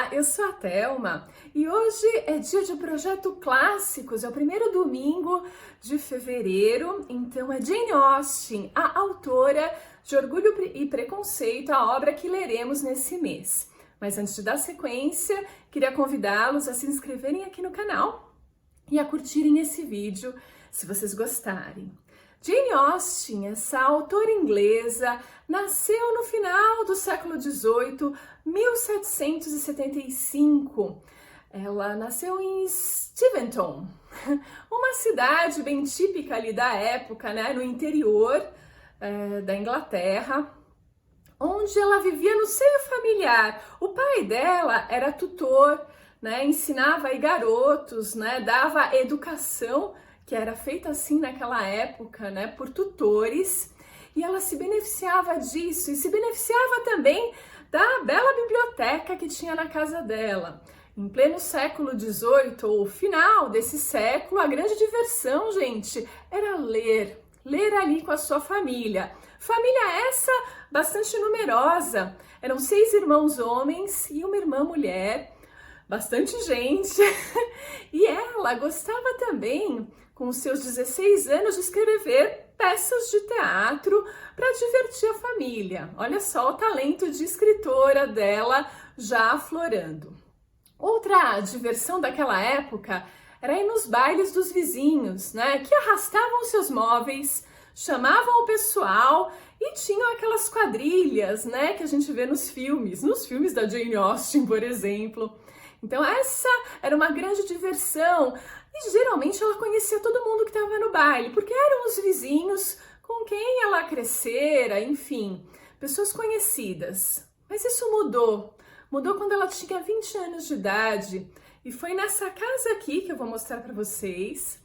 Olá, eu sou a Thelma e hoje é dia de Projeto Clássicos, é o primeiro domingo de fevereiro, então é Jane Austen, a autora de Orgulho e Preconceito, a obra que leremos nesse mês. Mas antes de dar sequência, queria convidá-los a se inscreverem aqui no canal e a curtirem esse vídeo se vocês gostarem. Jane Austen, essa autora inglesa, nasceu no final do século XVIII, 1775. Ela nasceu em Steventon, uma cidade bem típica ali da época, né, no interior da Inglaterra, onde ela vivia no seio familiar. O pai dela era tutor, né, ensinava aí garotos, né, dava educação, que era feita assim naquela época, né, por tutores, e ela se beneficiava disso e se beneficiava também da bela biblioteca que tinha na casa dela. Em pleno século XVIII, ou final desse século, a grande diversão, gente, era ler ali com a sua família. Família essa bastante numerosa, eram 6 irmãos homens e uma irmã mulher, bastante gente, e ela gostava também, com os seus 16 anos, de escrever peças de teatro para divertir a família. Olha só o talento de escritora dela já aflorando. Outra diversão daquela época era ir nos bailes dos vizinhos, né, que arrastavam seus móveis, chamavam o pessoal e tinham aquelas quadrilhas, né, que a gente vê nos filmes da Jane Austen, por exemplo. Então essa era uma grande diversão e geralmente ela conhecia todo mundo que estava no baile, porque eram os vizinhos com quem ela crescera, enfim, pessoas conhecidas. Mas isso mudou quando ela tinha 20 anos de idade e foi nessa casa aqui que eu vou mostrar para vocês,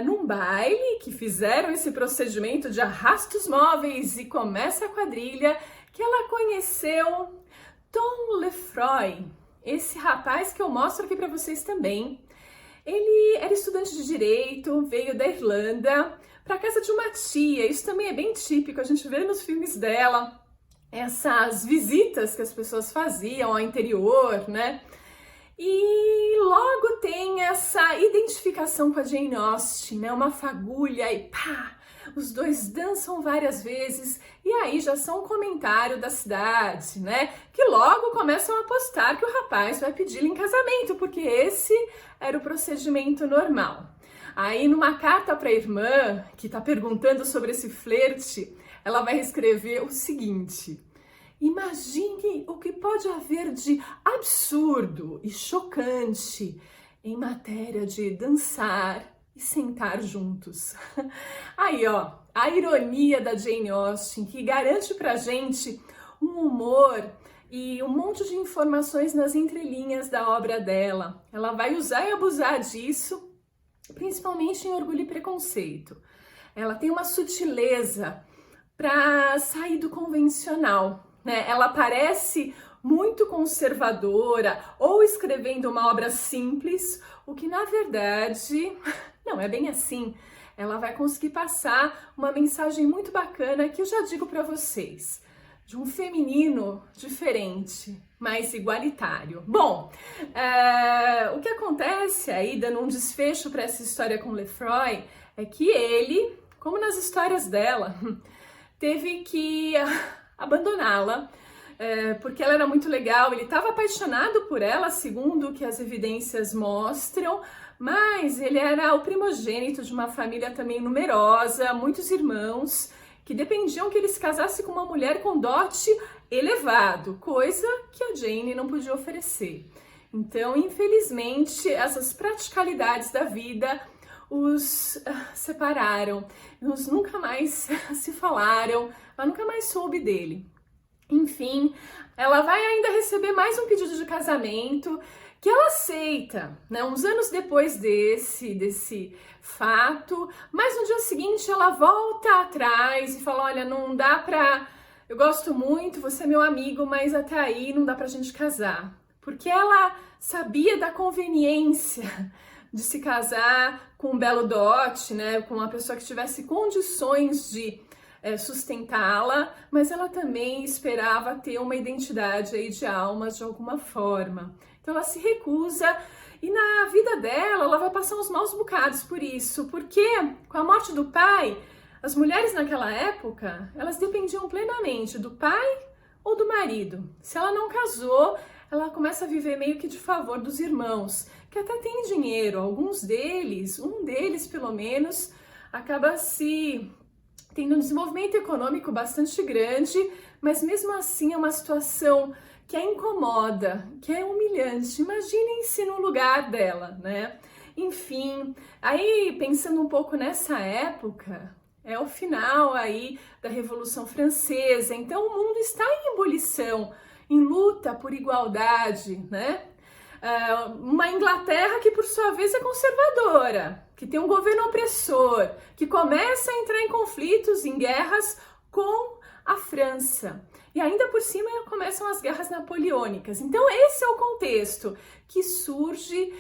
num baile que fizeram esse procedimento de arrasta os móveis e começa a quadrilha, que ela conheceu Tom Lefroy. Esse rapaz que eu mostro aqui para vocês também, ele era estudante de direito, veio da Irlanda para casa de uma tia. Isso também é bem típico, a gente vê nos filmes dela, essas visitas que as pessoas faziam ao interior, né? E logo tem essa identificação com a Jane Austen, né? Uma fagulha e pá! Os dois dançam várias vezes e aí já são um comentário da cidade, né? Que logo começam a apostar que o rapaz vai pedi-la em casamento, porque esse era o procedimento normal. Aí numa carta para a irmã, que tá perguntando sobre esse flerte, ela vai escrever o seguinte: imagine o que pode haver de absurdo e chocante em matéria de dançar e sentar juntos. Aí, ó, a ironia da Jane Austen, que garante pra gente um humor e um monte de informações nas entrelinhas da obra dela. Ela vai usar e abusar disso, principalmente em Orgulho e Preconceito. Ela tem uma sutileza para sair do convencional, né? Ela parece muito conservadora ou escrevendo uma obra simples, o que na verdade não é bem assim. Ela vai conseguir passar uma mensagem muito bacana que eu já digo para vocês, de um feminino diferente, mais igualitário. Bom, o que acontece aí, dando um desfecho para essa história com Lefroy, é que ele, como nas histórias dela, teve que abandoná-la, porque ela era muito legal, ele estava apaixonado por ela, segundo o que as evidências mostram, mas ele era o primogênito de uma família também numerosa, muitos irmãos, que dependiam que ele se casasse com uma mulher com dote elevado, coisa que a Jane não podia oferecer. Então, infelizmente, essas praticalidades da vida os separaram, os nunca mais se falaram, ela nunca mais soube dele. Enfim, ela vai ainda receber mais um pedido de casamento que ela aceita, né? Uns anos depois desse fato, mas no dia seguinte ela volta atrás e fala: olha, não dá pra... Eu gosto muito, você é meu amigo, mas até aí não dá pra gente casar. Porque ela sabia da conveniência de se casar com um belo dote, né? Com uma pessoa que tivesse condições de sustentá-la, mas ela também esperava ter uma identidade aí de alma de alguma forma. Então ela se recusa e na vida dela ela vai passar uns maus bocados por isso, porque com a morte do pai, as mulheres naquela época, elas dependiam plenamente do pai ou do marido. Se ela não casou, ela começa a viver meio que de favor dos irmãos, que até tem dinheiro. Alguns deles, um deles pelo menos, acaba se tendo um desenvolvimento econômico bastante grande, mas mesmo assim é uma situação que a incomoda, que é humilhante. Imaginem-se no lugar dela, né? Enfim, aí pensando um pouco nessa época, é o final aí da Revolução Francesa, então o mundo está em ebulição, em luta por igualdade, né? Uma Inglaterra que por sua vez é conservadora, que tem um governo opressor, que começa a entrar em conflitos, em guerras com a França. E ainda por cima começam as guerras napoleônicas. Então esse é o contexto que surge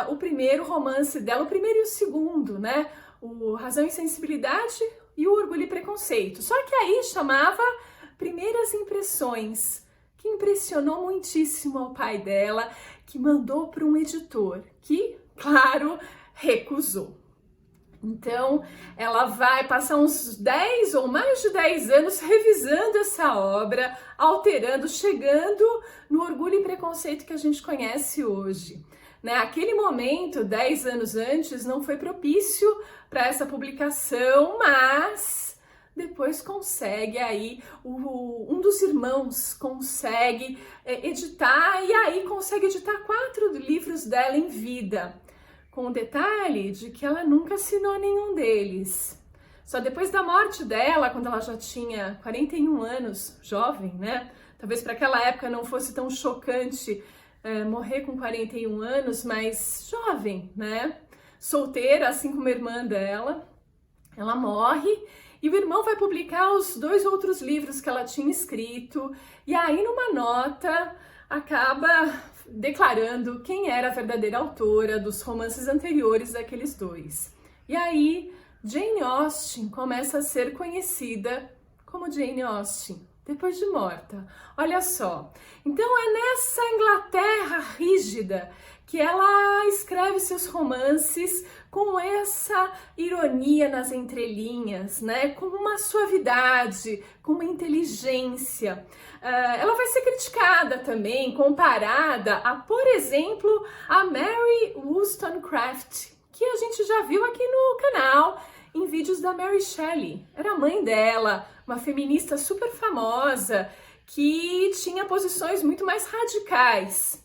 o primeiro romance dela, o primeiro e o segundo, né? O Razão e Sensibilidade e o Orgulho e Preconceito. Só que aí chamava Primeiras Impressões, que impressionou muitíssimo ao pai dela, que mandou para um editor, que, claro, recusou. Então, ela vai passar uns 10 ou mais de 10 anos revisando essa obra, alterando, chegando no Orgulho e Preconceito que a gente conhece hoje. Né? Aquele momento, 10 anos antes, não foi propício para essa publicação, mas depois consegue aí, um dos irmãos consegue editar, e aí consegue editar 4 livros dela em vida, com o detalhe de que ela nunca assinou nenhum deles. Só depois da morte dela, quando ela já tinha 41 anos, jovem, né? Talvez para aquela época não fosse tão chocante morrer com 41 anos, mas jovem, né? Solteira, assim como a irmã dela, ela morre e o irmão vai publicar os 2 outros livros que ela tinha escrito, e aí numa nota acaba declarando quem era a verdadeira autora dos romances anteriores daqueles 2. E aí Jane Austen começa a ser conhecida como Jane Austen, depois de morta. Olha só, então é nessa Inglaterra rígida que ela escreve seus romances com essa ironia nas entrelinhas, né? Com uma suavidade, com uma inteligência. Ela vai ser criticada também, comparada a, por exemplo, a Mary Wollstonecraft, que a gente já viu aqui no canal, em vídeos da Mary Shelley. Era a mãe dela, uma feminista super famosa, que tinha posições muito mais radicais.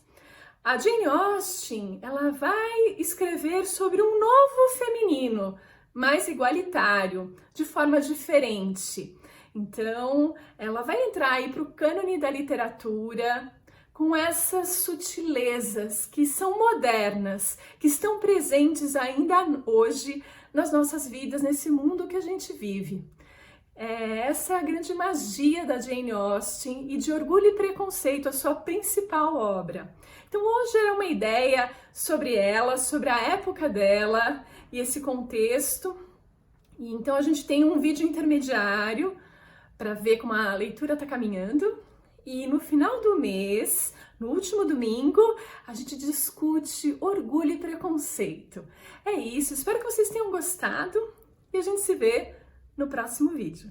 A Jane Austen, ela vai escrever sobre um novo feminino, mais igualitário, de forma diferente. Então, ela vai entrar aí para o cânone da literatura com essas sutilezas que são modernas, que estão presentes ainda hoje nas nossas vidas, nesse mundo que a gente vive. Essa é a grande magia da Jane Austen e de Orgulho e Preconceito, a sua principal obra. Então hoje é uma ideia sobre ela, sobre a época dela e esse contexto. E então a gente tem um vídeo intermediário para ver como a leitura está caminhando. E no final do mês, no último domingo, a gente discute Orgulho e Preconceito. É isso, espero que vocês tenham gostado e a gente se vê no próximo vídeo.